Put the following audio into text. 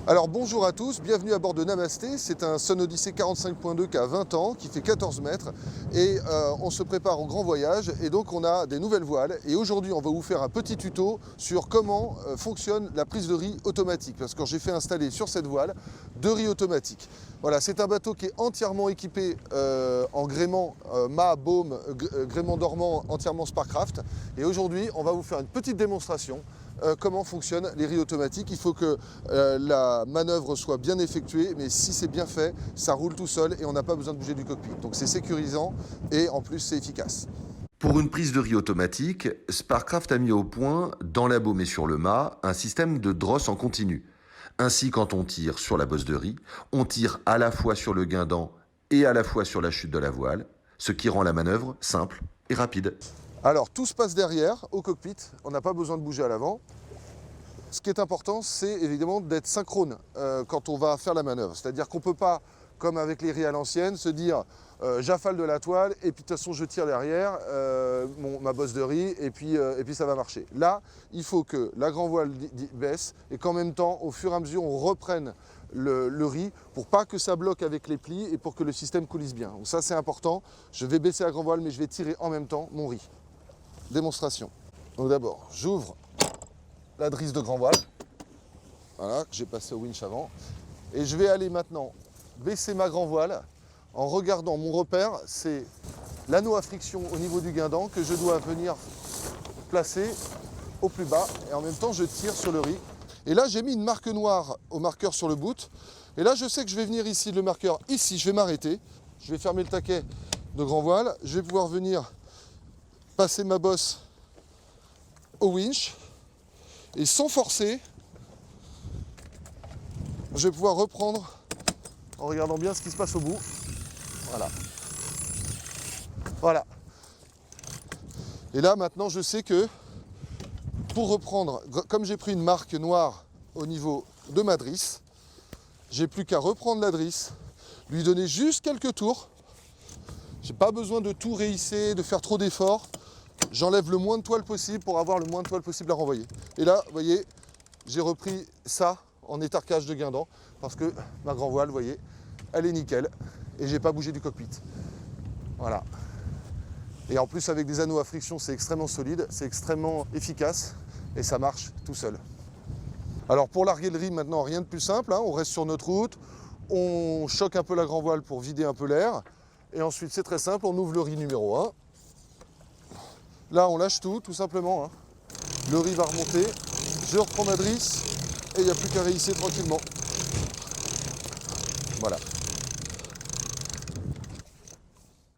Alors bonjour à tous, bienvenue à bord de Namasté. C'est un Sun Odyssey 45.2 qui a 20 ans, qui fait 14 mètres et on se prépare au grand voyage et donc on a des nouvelles voiles. Et aujourd'hui on va vous faire un petit tuto sur comment fonctionne la prise de riz automatique, parce que j'ai fait installer sur cette voile 2 riz automatiques. Voilà, c'est un bateau qui est entièrement équipé en gréement mât, baume, gréement dormant, entièrement Sparcraft. Et aujourd'hui on va vous faire une petite démonstration comment fonctionnent les riz automatiques. Il faut que la manœuvre soit bien effectuée, mais si c'est bien fait, ça roule tout seul et on n'a pas besoin de bouger du cockpit. Donc c'est sécurisant et en plus c'est efficace. Pour une prise de riz automatique, Sparcraft a mis au point, dans la baume et sur le mât, un système de drosse en continu. Ainsi, quand on tire sur la bosse de riz, on tire à la fois sur le guindant et à la fois sur la chute de la voile, ce qui rend la manœuvre simple et rapide. Alors tout se passe derrière, au cockpit, on n'a pas besoin de bouger à l'avant. Ce qui est important, c'est évidemment d'être synchrone quand on va faire la manœuvre. C'est-à-dire qu'on ne peut pas, comme avec les riz à l'ancienne, se dire j'affale de la toile et puis de toute façon je tire derrière ma bosse de riz et puis ça va marcher. Là, il faut que la grand voile baisse et qu'en même temps, au fur et à mesure, on reprenne le riz pour pas que ça bloque avec les plis et pour que le système coulisse bien. Donc ça, c'est important. Je vais baisser la grand voile, mais je vais tirer en même temps mon riz. Démonstration. Donc d'abord, j'ouvre la drisse de grand voile, voilà, que j'ai passé au winch avant. Et je vais aller maintenant baisser ma grand voile en regardant mon repère, c'est l'anneau à friction au niveau du guindant que je dois venir placer au plus bas. Et en même temps, je tire sur le riz. Et là, j'ai mis une marque noire au marqueur sur le boot. Et là, je sais que je vais venir ici, le marqueur ici, je vais m'arrêter. Je vais fermer le taquet de grand voile. Je vais pouvoir venir passer ma bosse au winch. Et sans forcer, je vais pouvoir reprendre en regardant bien ce qui se passe au bout. Voilà. Voilà. Et là, maintenant, je sais que pour reprendre, comme j'ai pris une marque noire au niveau de ma drisse, j'ai plus qu'à reprendre la drisse, lui donner juste quelques tours. J'ai pas besoin de tout réhisser, de faire trop d'efforts. J'enlève le moins de toile possible pour avoir le moins de toile possible à renvoyer. Et là, vous voyez, j'ai repris ça en étarquage de guindant parce que ma grand voile, vous voyez, elle est nickel et j'ai pas bougé du cockpit. Voilà. Et en plus, avec des anneaux à friction, c'est extrêmement solide, c'est extrêmement efficace et ça marche tout seul. Alors pour larguer le riz, maintenant, rien de plus simple, hein. On reste sur notre route, on choque un peu la grand voile pour vider un peu l'air et ensuite, c'est très simple, on ouvre le riz numéro 1. Là, on lâche tout simplement, hein. Le riz va remonter, je reprends ma drisse et il n'y a plus qu'à réhisser tranquillement. Voilà.